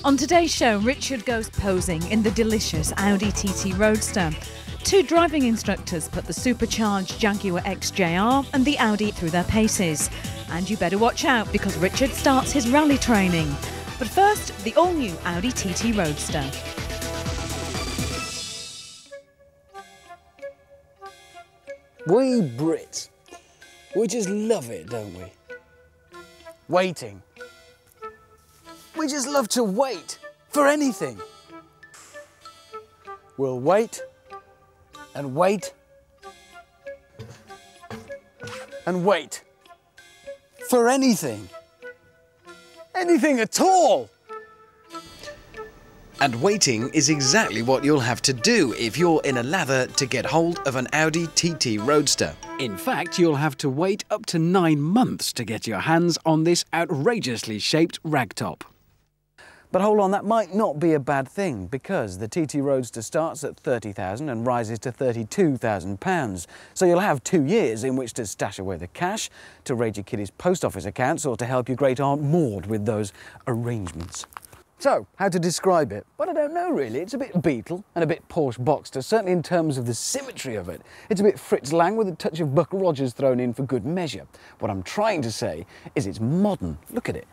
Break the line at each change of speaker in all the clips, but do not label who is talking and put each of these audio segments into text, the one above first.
On today's show, Richard goes posing in the delicious Audi TT Roadster. Two driving instructors put the supercharged Jaguar XJR and the Audi through their paces. And you better watch out because Richard starts his rally training. But first, the all-new Audi TT Roadster.
We Brits, we just love it, don't we? Waiting. We just love to wait for anything. We'll wait and wait and wait for anything. Anything at all.
And waiting is exactly what you'll have to do if you're in a lather to get hold of an Audi TT Roadster.
In fact, you'll have to wait up to 9 months to get your hands on this outrageously shaped ragtop.
But hold on, that might not be a bad thing because the TT Roadster starts at £30,000 and rises to £32,000. So you'll have 2 years in which to stash away the cash, to raid your kiddies' post office accounts or to help your great aunt Maud with those arrangements. So, how to describe it? Well, I don't know really. It's a bit Beetle and a bit Porsche Boxster, certainly in terms of the symmetry of it. It's a bit Fritz Lang with a touch of Buck Rogers thrown in for good measure. What I'm trying to say is it's modern. Look at it.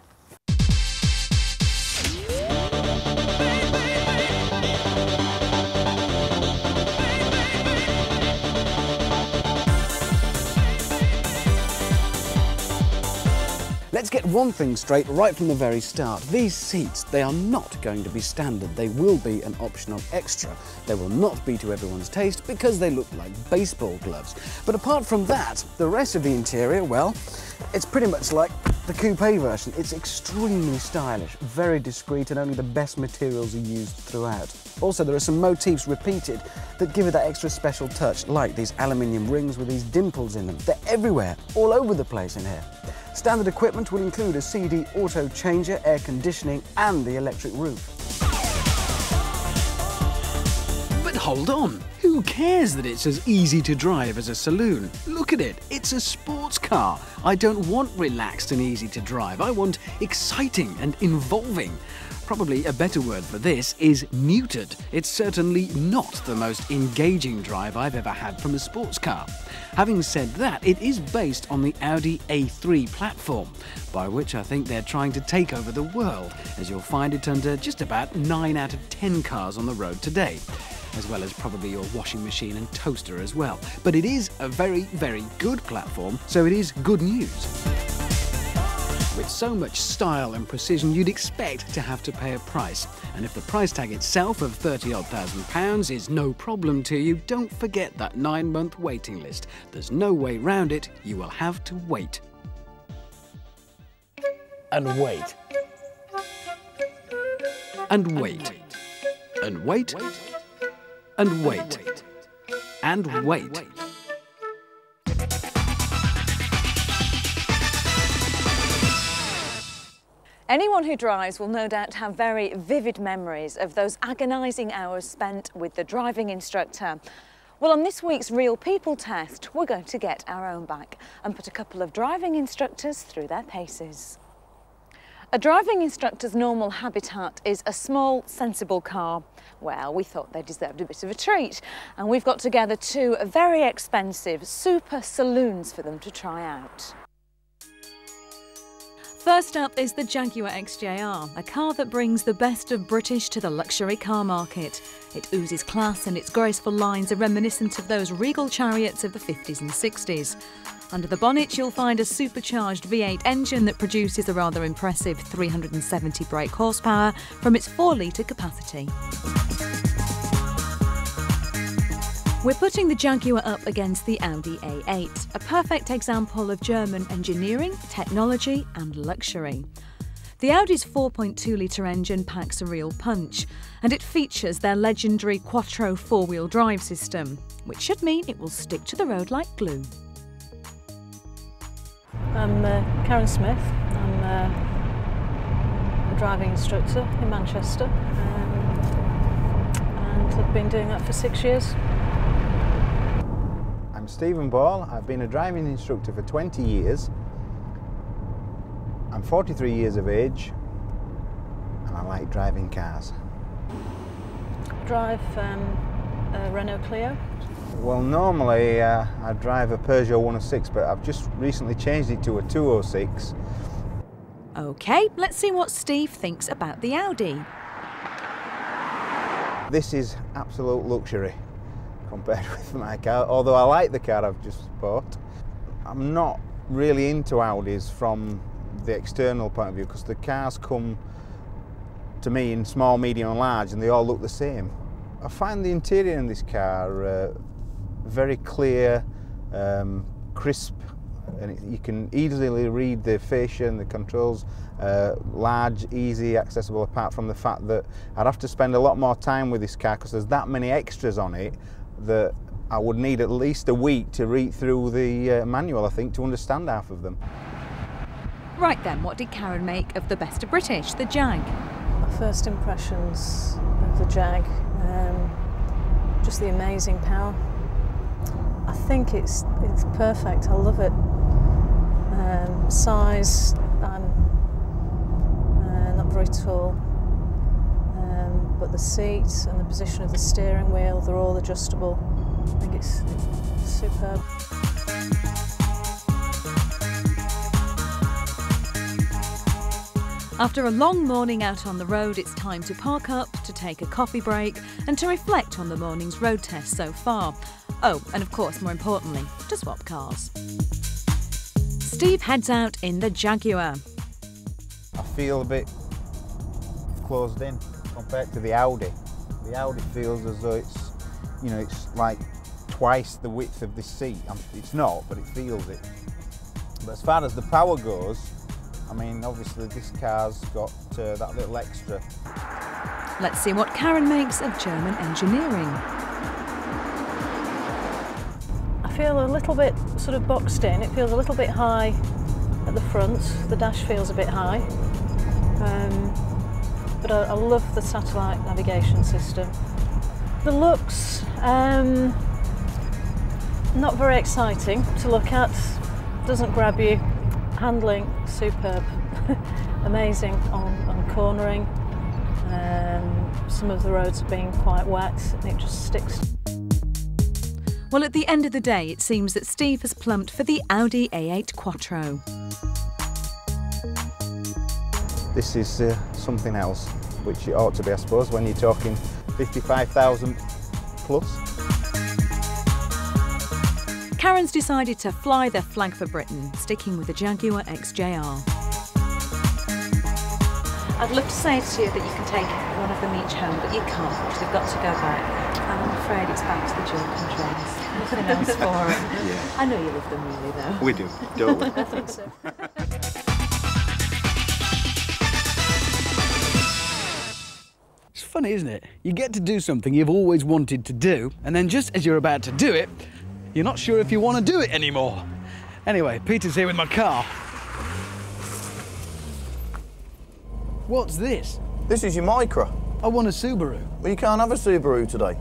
Let's get one thing straight right from the very start. These seats, they are not going to be standard. They will be an optional extra. They will not be to everyone's taste because they look like baseball gloves. But apart from that, the rest of the interior, well, it's pretty much like the coupe version. It's extremely stylish, very discreet, and only the best materials are used throughout. Also, there are some motifs repeated that give it that extra special touch, like these aluminium rings with these dimples in them. They're everywhere, all over the place in here. Standard equipment will include a CD auto changer, air conditioning, and the electric roof.
But hold on, who cares that it's as easy to drive as a saloon? Look at it, it's a sports car. I don't want relaxed and easy to drive, I want exciting and involving. Probably a better word for this is neutered. It's certainly not the most engaging drive I've ever had from a sports car. Having said that, it is based on the Audi A3 platform, by which I think they're trying to take over the world, as you'll find it under just about 9 out of 10 cars on the road today, as well as probably your washing machine and toaster as well. But it is a very, very good platform, so it is good news. With so much style and precision, you'd expect to have to pay a price. And if the price tag itself of £30,000 is no problem to you, don't forget that 9-month waiting list. There's no way round it, you will have to wait.
And wait.
And wait. And wait. And wait. And wait.
Anyone who drives will no doubt have very vivid memories of those agonising hours spent with the driving instructor. Well, on this week's Real People test, we're going to get our own back and put a couple of driving instructors through their paces. A driving instructor's normal habitat is a small, sensible car. Well, we thought they deserved a bit of a treat, and we've got together two very expensive super saloons for them to try out. First up is the Jaguar XJR, a car that brings the best of British to the luxury car market. It oozes class and its graceful lines are reminiscent of those regal chariots of the 50s and 60s. Under the bonnet you'll find a supercharged V8 engine that produces a rather impressive 370 brake horsepower from its 4-litre capacity. We're putting the Jaguar up against the Audi A8, a perfect example of German engineering, technology and luxury. The Audi's 4.2-litre engine packs a real punch, and it features their legendary Quattro 4-wheel drive system, which should mean it will stick to the road like glue.
I'm Karen Smith. I'm a driving instructor in Manchester, and I've been doing that for 6 years.
I'm Stephen Ball. I've been a driving instructor for 20 years. I'm 43 years of age and I like driving cars.
Drive a Renault Clio.
Well, normally I drive a Peugeot 106, but I've just recently changed it to a 206.
OK, let's see what Steve thinks about the Audi.
This is absolute luxury compared with my car, although I like the car I've just bought. I'm not really into Audis from the external point of view because the cars come to me in small, medium and large and they all look the same. I find the interior in this car very clear, crisp, and you can easily read the fascia and the controls, large, easy, accessible, apart from the fact that I'd have to spend a lot more time with this car because there's that many extras on it that I would need at least a week to read through the manual, I think, to understand half of them.
Right then, what did Karen make of the best of British, the Jag?
My first impressions of the Jag, just the amazing power. I think it's perfect. I love it. Size, I'm not very tall, but the seats and the position of the steering wheel, they're all adjustable. I think it's superb.
After a long morning out on the road, it's time to park up, to take a coffee break and to reflect on the morning's road test so far. Oh, and of course, more importantly, to swap cars. Steve heads out in the Jaguar.
I feel a bit closed in compared to the Audi. The Audi feels as though it's, you know, it's like twice the width of this seat. It's not, but it feels it. But as far as the power goes, I mean, obviously this car's got that little extra.
Let's see what Karen makes of German engineering.
I feel a little bit sort of boxed in. It feels a little bit high at the front. The dash feels a bit high. But I love the satellite navigation system. The looks, not very exciting to look at. Doesn't grab you. Handling, superb. Amazing on cornering. Some of the roads are being quite wet and it just sticks.
Well, at the end of the day, it seems that Steve has plumped for the Audi A8 Quattro.
This is something else, which it ought to be, I suppose, when you're talking 55,000 plus.
Karen's decided to fly the flag for Britain, sticking with the Jaguar XJR. I'd love to say to you that you can take one of them each home, but you can't. They've got to go back. I'm afraid it's back to the dual controls. Nothing else for it.
Yeah.
I know you love them really, though.
We do, don't we?
I think so.
It's funny, isn't it? You get to do something you've always wanted to do, and then just as you're about to do it, you're not sure if you want to do it anymore. Anyway, Peter's here with my car. What's this?
This is your Micra.
I want a Subaru.
Well, you can't have a Subaru today.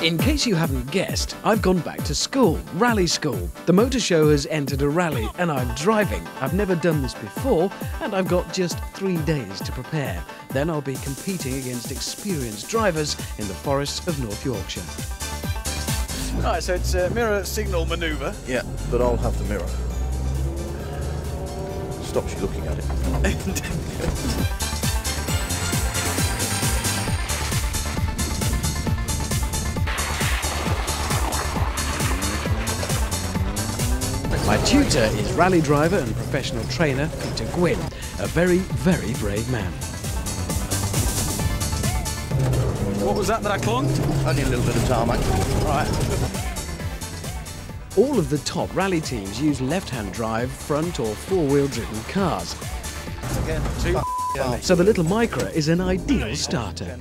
In case you haven't guessed, I've gone back to school, rally school. The motor show has entered a rally and I'm driving. I've never done this before and I've got just 3 days to prepare. Then I'll be competing against experienced drivers in the forests of North Yorkshire.
Right, so it's a mirror signal manoeuvre.
Yeah, but I'll have the mirror. Stops you looking at it.
My tutor is rally driver and professional trainer Peter Gwynne, a very, very brave man.
What was that I clonked?
Only a little bit of tarmac.
Right.
All of the top rally teams use left-hand drive, front or four-wheel driven cars.
Again,
So the little Micra is an ideal starter.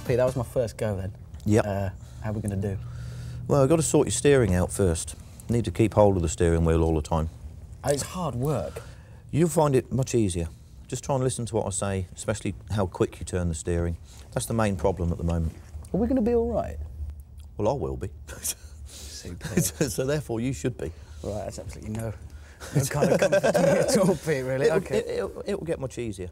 Pete, that was my first go then.
Yep.
How are we going to do?
Well, I've got to sort your steering out first. You need to keep hold of the steering wheel all the time.
It's hard work.
You'll find it much easier. Just try and listen to what I say, especially how quick you turn the steering. That's the main problem at the moment.
Are we going to be all right?
Well, I will be.
superb.
So therefore you should be.
Right, that's absolutely no kind of comfort to me at all, Pete, really.
It'll get much easier.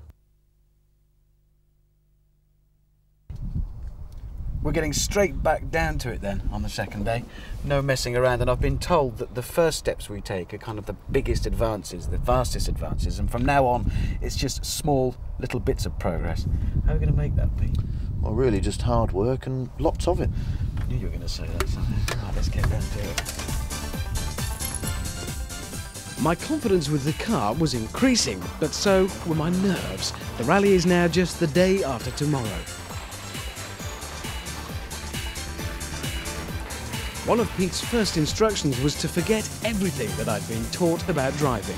We're getting straight back down to it then on the second day. No messing around, and I've been told that the first steps we take are kind of the biggest advances, the fastest advances, and from now on it's just small little bits of progress. How are we going to make that, Pete?
Well, really just hard work and lots of it.
I knew you were going to say that. Right, let's get down to it. My confidence with the car was increasing, but so were my nerves. The rally is now just the day after tomorrow. One of Pete's first instructions was to forget everything that I'd been taught about driving.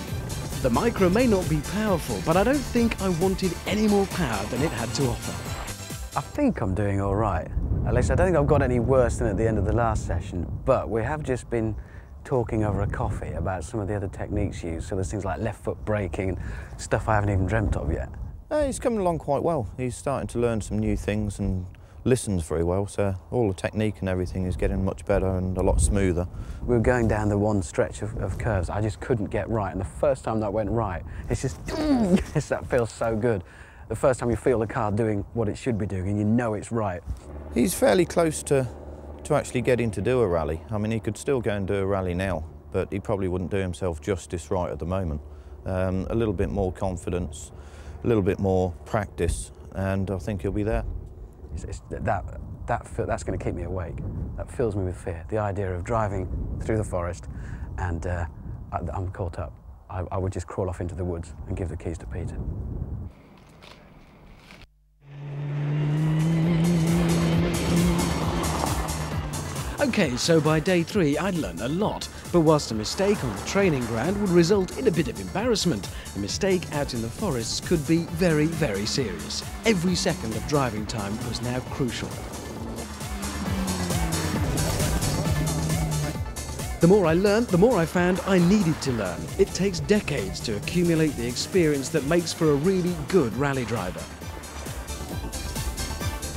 The Micro may not be powerful, but I don't think I wanted any more power than it had to offer.
I think I'm doing all right. At least I don't think I've got any worse than at the end of the last session, but we have just been talking over a coffee about some of the other techniques used, so there's things like left foot braking and stuff I haven't even dreamt of yet.
He's coming along quite well. He's starting to learn some new things and listens very well, so all the technique and everything is getting much better and a lot smoother.
We were going down the one stretch of curves I just couldn't get right, and the first time that went right, it's just, yes, that feels so good. The first time you feel the car doing what it should be doing and you know it's right.
He's fairly close to actually getting to do a rally. I mean, he could still go and do a rally now, but he probably wouldn't do himself justice right at the moment. A little bit more confidence, a little bit more practice, and I think he'll be there.
That's going to keep me awake. That fills me with fear. The idea of driving through the forest and I'm caught up. I would just crawl off into the woods and give the keys to Peter.
Okay, so by day 3 I'd learned a lot, but whilst a mistake on the training ground would result in a bit of embarrassment, a mistake out in the forests could be very, very serious. Every second of driving time was now crucial. The more I learned, the more I found I needed to learn. It takes decades to accumulate the experience that makes for a really good rally driver.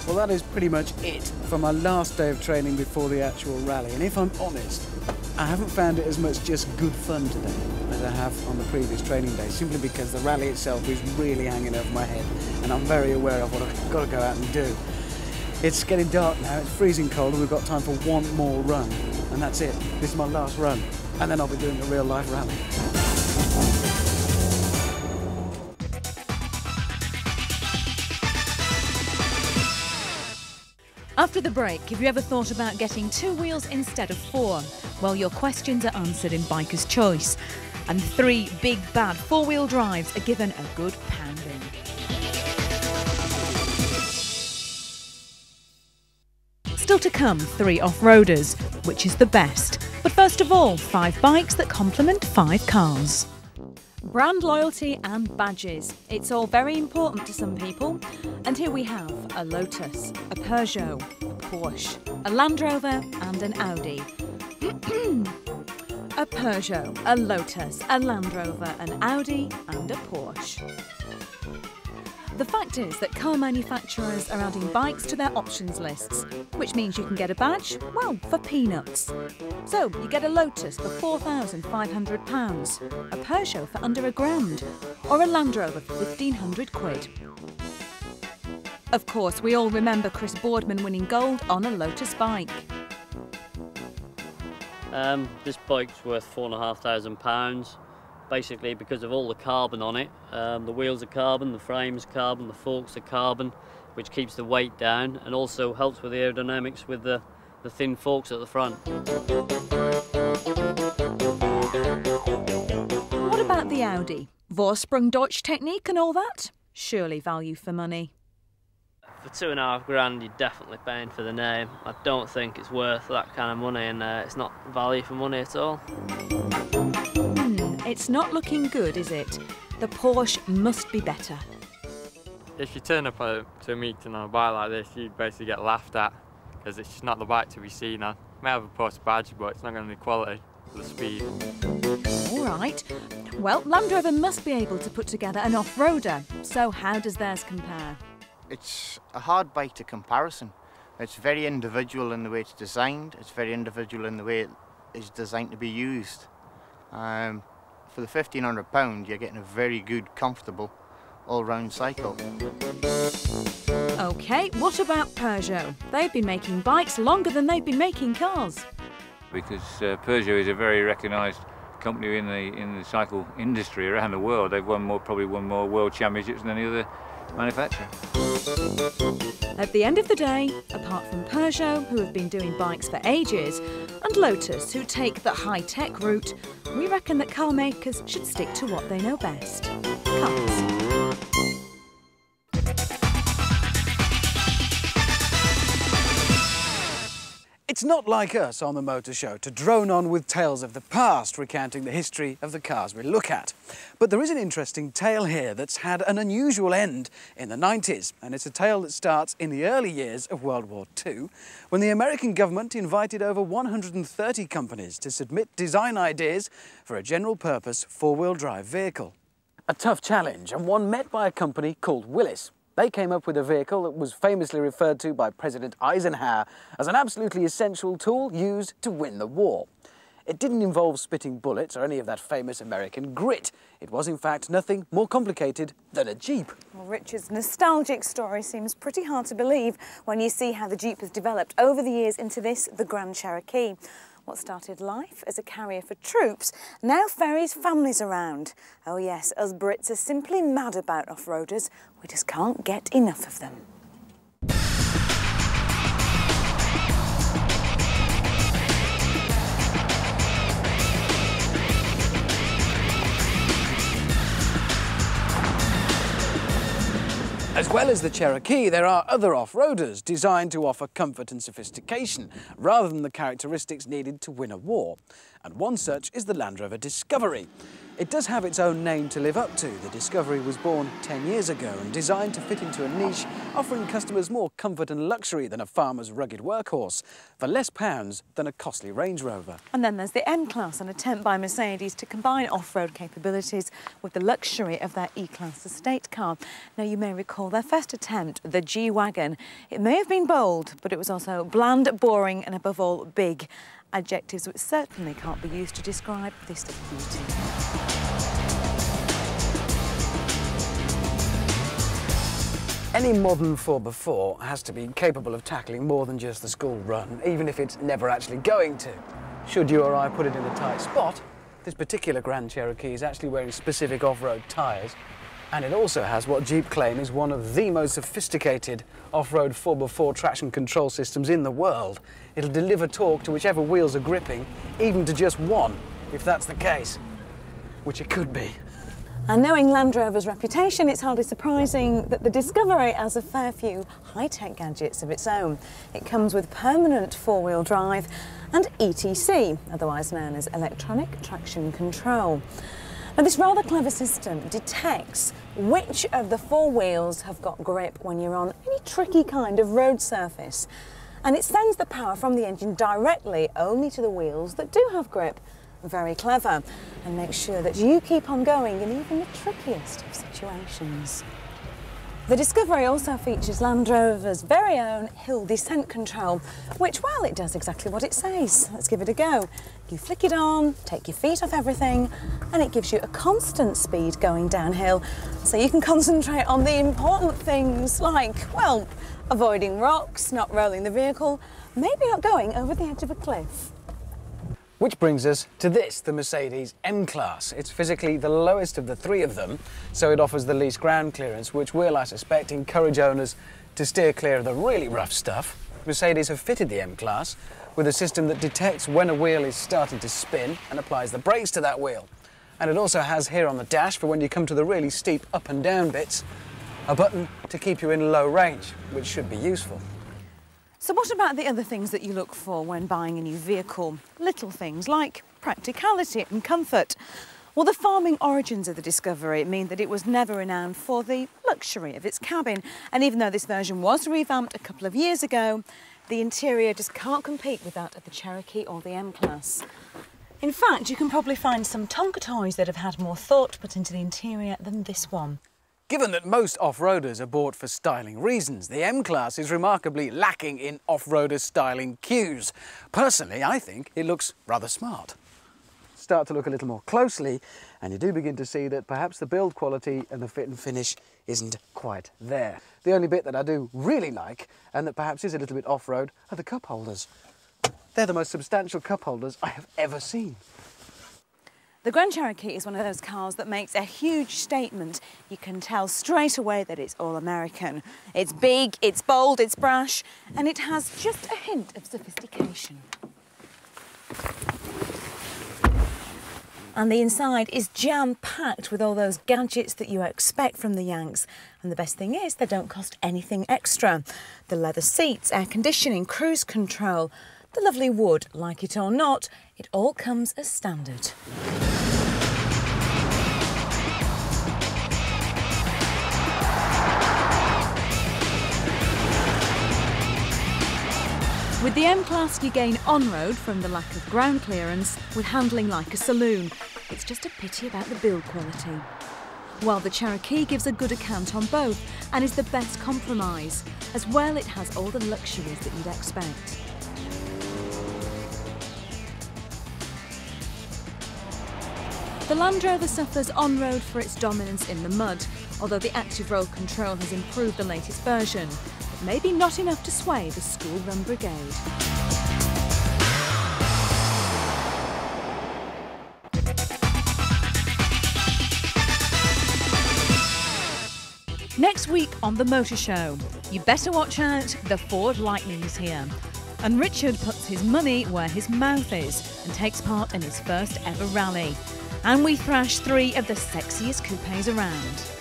Well, that is pretty much it for my last day of training before the actual rally. And if I'm honest, I haven't found it as much just good fun today as I have on the previous training day, simply because the rally itself is really hanging over my head and I'm very aware of what I've got to go out and do. It's getting dark now, it's freezing cold, and we've got time for one more run. And that's it. This is my last run. And then I'll be doing a real life rally.
After the break, have you ever thought about getting 2 wheels instead of 4? Well, your questions are answered in Biker's Choice. And 3 big bad 4-wheel drives are given a good pounding. Still to come, 3 off-roaders. Which is the best? But first of all, 5 bikes that complement 5 cars. Brand loyalty and badges. It's all very important to some people. And here we have a Lotus, a Peugeot, a Porsche, a Land Rover and an Audi. A Peugeot, a Lotus, a Land Rover, an Audi and a Porsche. The fact is that car manufacturers are adding bikes to their options lists, which means you can get a badge, well, for peanuts. So you get a Lotus for £4,500, a Peugeot for under £1,000, or a Land Rover for 1,500 quid. Of course, we all remember Chris Boardman winning gold on a Lotus bike.
This bike's worth £4,500. Basically because of all the carbon on it. The wheels are carbon, the frame's carbon, the forks are carbon, which keeps the weight down and also helps with the aerodynamics with the thin forks at the front.
What about the Audi? Vorsprung Deutsch technique and all that? Surely value for money.
For £2,500 you're definitely paying for the name. I don't think it's worth that kind of money, and it's not value for money at all.
It's not looking good, is it? The Porsche must be better.
If you turn up to a meeting on a bike like this, you basically get laughed at because it's just not the bike to be seen on. It may have a Porsche badge, but it's not going to be quality for the speed.
All right. Well, Land Rover must be able to put together an off-roader. So how does theirs compare?
It's a hard bike to comparison. It's very individual in the way it's designed. It's very individual in the way is designed to be used. For the £1,500, you're getting a very good, comfortable, all-round cycle.
OK, what about Peugeot? They've been making bikes longer than they've been making cars.
Because Peugeot is a very recognised company in the cycle industry around the world. They've probably won more world championships than any other manufacturer.
At the end of the day, apart from Peugeot, who have been doing bikes for ages, and Lotus, who take the high-tech route, we reckon that car makers should stick to what they know best: cars.
It's not like us on the Motor Show to drone on with tales of the past, recounting the history of the cars we look at. But there is an interesting tale here that's had an unusual end in the 90s, and it's a tale that starts in the early years of World War II, when the American government invited over 130 companies to submit design ideas for a general-purpose four-wheel drive vehicle. A tough challenge, and one met by a company called Willys. They came up with a vehicle that was famously referred to by President Eisenhower as an absolutely essential tool used to win the war. It didn't involve spitting bullets or any of that famous American grit. It was, in fact, nothing more complicated than a Jeep.
Well, Richard's nostalgic story seems pretty hard to believe when you see how the Jeep has developed over the years into this, the Grand Cherokee. What started life as a carrier for troops now ferries families around. Oh yes, us Brits are simply mad about off-roaders. We just can't get enough of them.
As well as the Cherokee, there are other off-roaders designed to offer comfort and sophistication, rather than the characteristics needed to win a war. And one such is the Land Rover Discovery. It does have its own name to live up to. The Discovery was born 10 years ago and designed to fit into a niche, offering customers more comfort and luxury than a farmer's rugged workhorse, for less pounds than a costly Range Rover.
And then there's the M-Class, an attempt by Mercedes to combine off-road capabilities with the luxury of their E-Class estate car. Now, you may recall their first attempt, the G-Wagon. It may have been bold, but it was also bland, boring and, above all, big. Adjectives which certainly can't be used to describe this beauty.
Any modern 4x4 has to be capable of tackling more than just the school run, even if it's never actually going to. Should you or I put it in a tight spot, this particular Grand Cherokee is actually wearing specific off-road tyres, and it also has what Jeep claim is one of the most sophisticated off-road 4x4 traction control systems in the world. It'll deliver torque to whichever wheels are gripping, even to just one, if that's the case, which it could be.
And knowing Land Rover's reputation, it's hardly surprising that the Discovery has a fair few high-tech gadgets of its own. It comes with permanent four-wheel drive and ETC, otherwise known as electronic traction control. Now, this rather clever system detects which of the four wheels have got grip when you're on any tricky kind of road surface. And it sends the power from the engine directly only to the wheels that do have grip. Very clever, and makes sure that you keep on going in even the trickiest of situations. The Discovery also features Land Rover's very own hill descent control, which, well, it does exactly what it says. Let's give it a go. You flick it on, take your feet off everything, and it gives you a constant speed going downhill, so you can concentrate on the important things like, well, avoiding rocks, not rolling the vehicle, maybe not going over the edge of a cliff.
Which brings us to this, the Mercedes M-Class. It's physically the lowest of the three of them, so it offers the least ground clearance, which will, I suspect, encourage owners to steer clear of the really rough stuff. Mercedes have fitted the M-Class with a system that detects when a wheel is starting to spin and applies the brakes to that wheel. And it also has here on the dash, for when you come to the really steep up and down bits, a button to keep you in low range, which should be useful.
So what about the other things that you look for when buying a new vehicle? Little things like practicality and comfort. Well, the farming origins of the Discovery mean that it was never renowned for the luxury of its cabin. And even though this version was revamped a couple of years ago, the interior just can't compete with that of the Cherokee or the M-Class. In fact, you can probably find some Tonka toys that have had more thought put into the interior than this one.
Given that most off-roaders are bought for styling reasons, the M-Class is remarkably lacking in off-roader styling cues. Personally, I think it looks rather smart. Start to look a little more closely and you do begin to see that perhaps the build quality and the fit and finish isn't quite there. The only bit that I do really like, and that perhaps is a little bit off-road, are the cup holders. They're the most substantial cup holders I have ever seen.
The Grand Cherokee is one of those cars that makes a huge statement. You can tell straight away that it's all American. It's big, it's bold, it's brash, and it has just a hint of sophistication. And the inside is jam-packed with all those gadgets that you expect from the Yanks. And the best thing is, they don't cost anything extra. The leather seats, air conditioning, cruise control, the lovely wood, like it or not, it all comes as standard. With the M-Class, you gain on-road from the lack of ground clearance with handling like a saloon. It's just a pity about the build quality. While the Cherokee gives a good account on both and is the best compromise. As well, it has all the luxuries that you'd expect. The Land Rover suffers on-road for its dominance in the mud, although the active roll control has improved the latest version. Maybe not enough to sway the school-run brigade. Next week on The Motor Show, you better watch out, the Ford Lightning's here. And Richard puts his money where his mouth is and takes part in his first ever rally. And we thrash 3 of the sexiest coupes around.